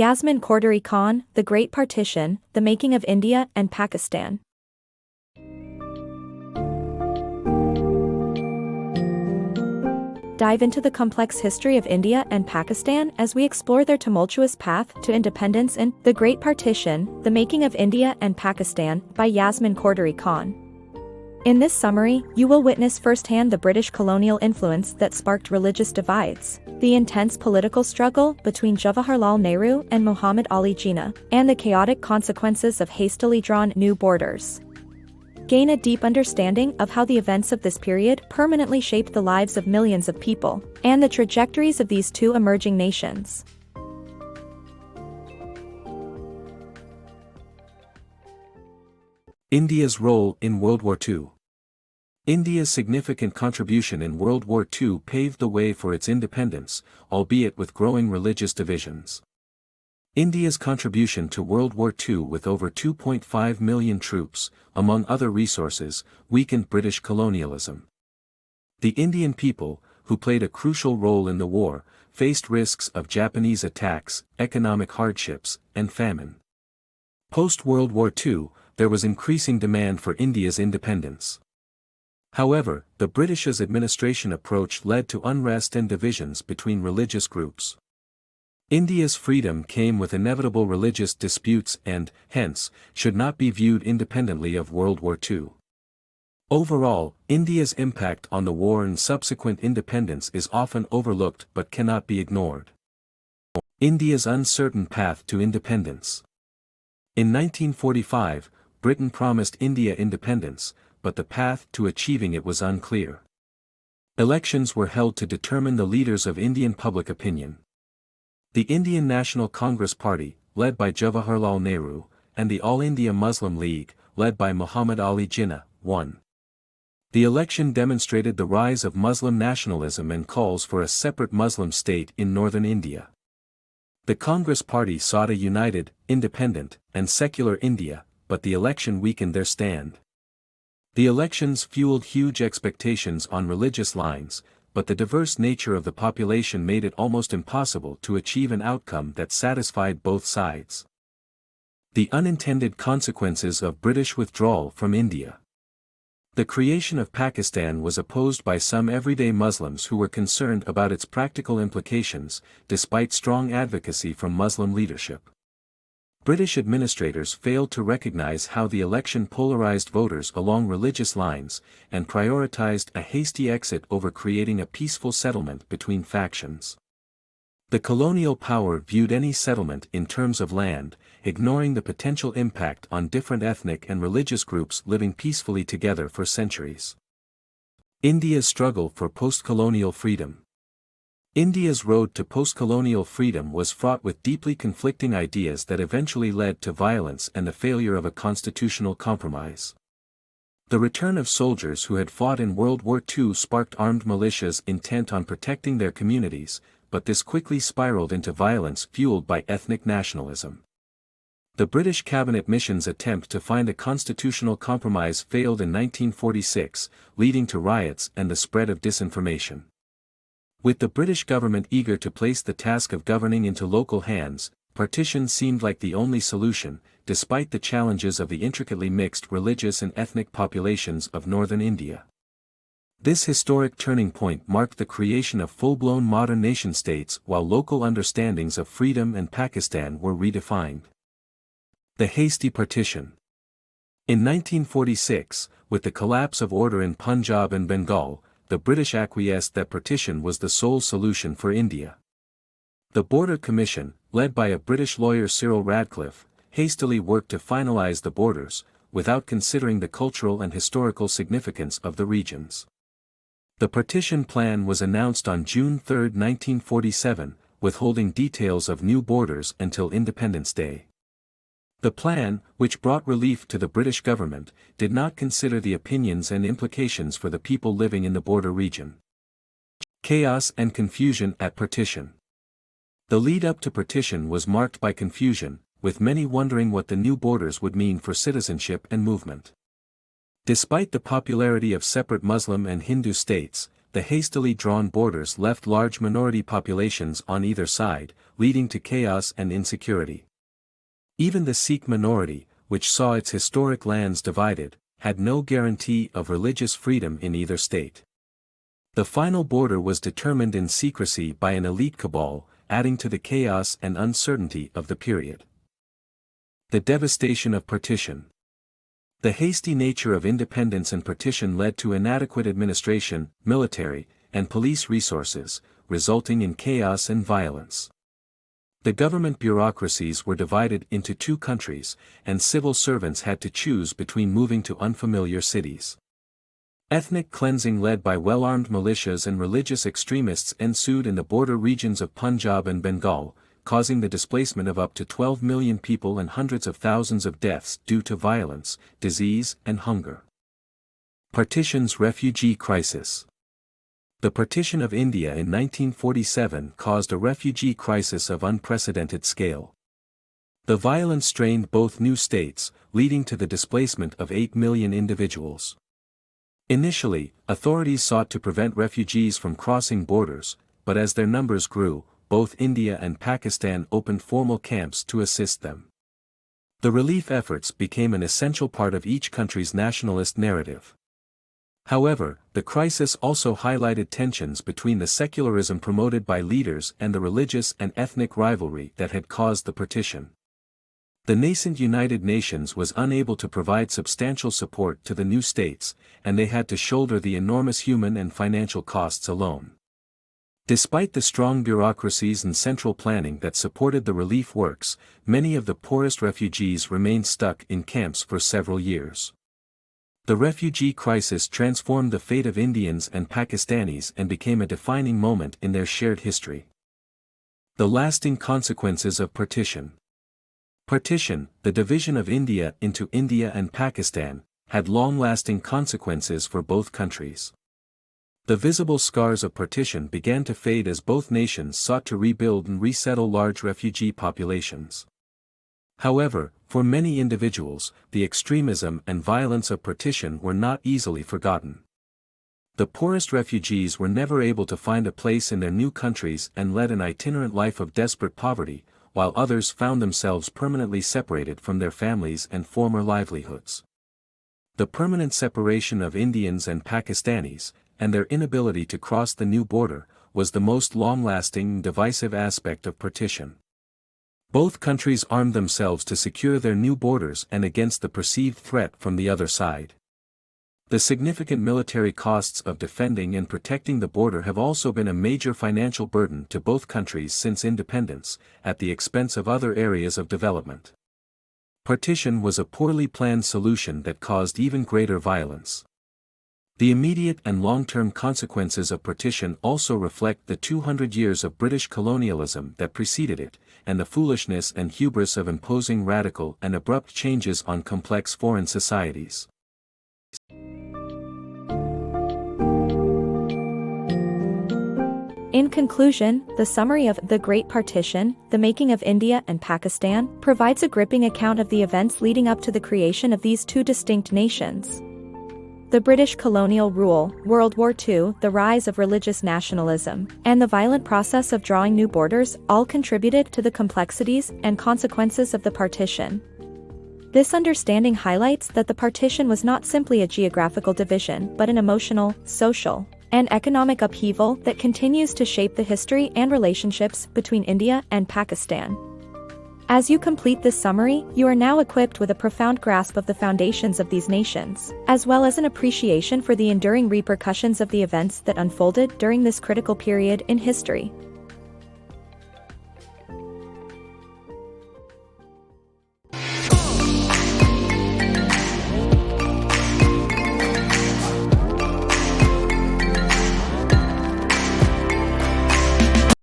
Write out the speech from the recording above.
Yasmin Cordery Khan, The Great Partition, The Making of India and Pakistan. Dive into the complex history of India and Pakistan as we explore their tumultuous path to independence in The Great Partition, The Making of India and Pakistan by Yasmin Cordery Khan. In this summary, you will witness firsthand the British colonial influence that sparked religious divides, the intense political struggle between Jawaharlal Nehru and Muhammad Ali Jinnah, and the chaotic consequences of hastily drawn new borders. Gain a deep understanding of how the events of this period permanently shaped the lives of millions of people, and the trajectories of these two emerging nations. India's role in World War II. India's significant contribution in World War II paved the way for its independence, albeit with growing religious divisions. India's contribution to World War II with over 2.5 million troops, among other resources, weakened British colonialism. The Indian people, who played a crucial role in the war, faced risks of Japanese attacks, economic hardships, and famine. Post-World War II, there was increasing demand for India's independence. However, the British's administration approach led to unrest and divisions between religious groups. India's freedom came with inevitable religious disputes and, hence, should not be viewed independently of World War II. Overall, India's impact on the war and subsequent independence is often overlooked but cannot be ignored. India's uncertain path to independence. In 1945, Britain promised India independence, but the path to achieving it was unclear. Elections were held to determine the leaders of Indian public opinion. The Indian National Congress Party, led by Jawaharlal Nehru, and the All India Muslim League, led by Muhammad Ali Jinnah, won. The election demonstrated the rise of Muslim nationalism and calls for a separate Muslim state in northern India. The Congress Party sought a united, independent, and secular India, but the election weakened their stand. The elections fueled huge expectations on religious lines, but the diverse nature of the population made it almost impossible to achieve an outcome that satisfied both sides. The unintended consequences of British withdrawal from India. The creation of Pakistan was opposed by some everyday Muslims who were concerned about its practical implications, despite strong advocacy from Muslim leadership. British administrators failed to recognize how the election polarized voters along religious lines, and prioritized a hasty exit over creating a peaceful settlement between factions. The colonial power viewed any settlement in terms of land, ignoring the potential impact on different ethnic and religious groups living peacefully together for centuries. India's struggle for post-colonial freedom. India's road to post-colonial freedom was fraught with deeply conflicting ideas that eventually led to violence and the failure of a constitutional compromise. The return of soldiers who had fought in World War II sparked armed militias intent on protecting their communities, but this quickly spiraled into violence fueled by ethnic nationalism. The British cabinet mission's attempt to find a constitutional compromise failed in 1946, leading to riots and the spread of disinformation. With the British government eager to place the task of governing into local hands, partition seemed like the only solution, despite the challenges of the intricately mixed religious and ethnic populations of northern India. This historic turning point marked the creation of full-blown modern nation-states while local understandings of freedom and Pakistan were redefined. The Hasty Partition. In 1946, with the collapse of order in Punjab and Bengal, the British acquiesced that partition was the sole solution for India. The Border Commission, led by a British lawyer Cyril Radcliffe, hastily worked to finalize the borders, without considering the cultural and historical significance of the regions. The partition plan was announced on June 3, 1947, withholding details of new borders until Independence Day. The plan, which brought relief to the British government, did not consider the opinions and implications for the people living in the border region. Chaos and confusion at partition. The lead-up to partition was marked by confusion, with many wondering what the new borders would mean for citizenship and movement. Despite the popularity of separate Muslim and Hindu states, the hastily drawn borders left large minority populations on either side, leading to chaos and insecurity. Even the Sikh minority, which saw its historic lands divided, had no guarantee of religious freedom in either state. The final border was determined in secrecy by an elite cabal, adding to the chaos and uncertainty of the period. The devastation of partition. The hasty nature of independence and partition led to inadequate administration, military, and police resources, resulting in chaos and violence. The government bureaucracies were divided into two countries, and civil servants had to choose between moving to unfamiliar cities. Ethnic cleansing led by well-armed militias and religious extremists ensued in the border regions of Punjab and Bengal, causing the displacement of up to 12 million people and hundreds of thousands of deaths due to violence, disease, and hunger. Partition's refugee crisis. The Partition of India in 1947 caused a refugee crisis of unprecedented scale. The violence strained both new states, leading to the displacement of 8 million individuals. Initially, authorities sought to prevent refugees from crossing borders, but as their numbers grew, both India and Pakistan opened formal camps to assist them. The relief efforts became an essential part of each country's nationalist narrative. However, the crisis also highlighted tensions between the secularism promoted by leaders and the religious and ethnic rivalry that had caused the partition. The nascent United Nations was unable to provide substantial support to the new states, and they had to shoulder the enormous human and financial costs alone. Despite the strong bureaucracies and central planning that supported the relief works, many of the poorest refugees remained stuck in camps for several years. The refugee crisis transformed the fate of Indians and Pakistanis and became a defining moment in their shared history. The lasting consequences of partition. Partition, the division of India into India and Pakistan, had long-lasting consequences for both countries. The visible scars of partition began to fade as both nations sought to rebuild and resettle large refugee populations. However, for many individuals, the extremism and violence of partition were not easily forgotten. The poorest refugees were never able to find a place in their new countries and led an itinerant life of desperate poverty, while others found themselves permanently separated from their families and former livelihoods. The permanent separation of Indians and Pakistanis, and their inability to cross the new border, was the most long-lasting and divisive aspect of partition. Both countries armed themselves to secure their new borders and against the perceived threat from the other side. The significant military costs of defending and protecting the border have also been a major financial burden to both countries since independence, at the expense of other areas of development. Partition was a poorly planned solution that caused even greater violence. The immediate and long-term consequences of partition also reflect the 200 years of British colonialism that preceded it, and the foolishness and hubris of imposing radical and abrupt changes on complex foreign societies. In conclusion, the summary of The Great Partition, The Making of India and Pakistan, provides a gripping account of the events leading up to the creation of these two distinct nations. The British colonial rule, World War II, the rise of religious nationalism, and the violent process of drawing new borders all contributed to the complexities and consequences of the partition. This understanding highlights that the partition was not simply a geographical division but an emotional, social, and economic upheaval that continues to shape the history and relationships between India and Pakistan. As you complete this summary, you are now equipped with a profound grasp of the foundations of these nations, as well as an appreciation for the enduring repercussions of the events that unfolded during this critical period in history.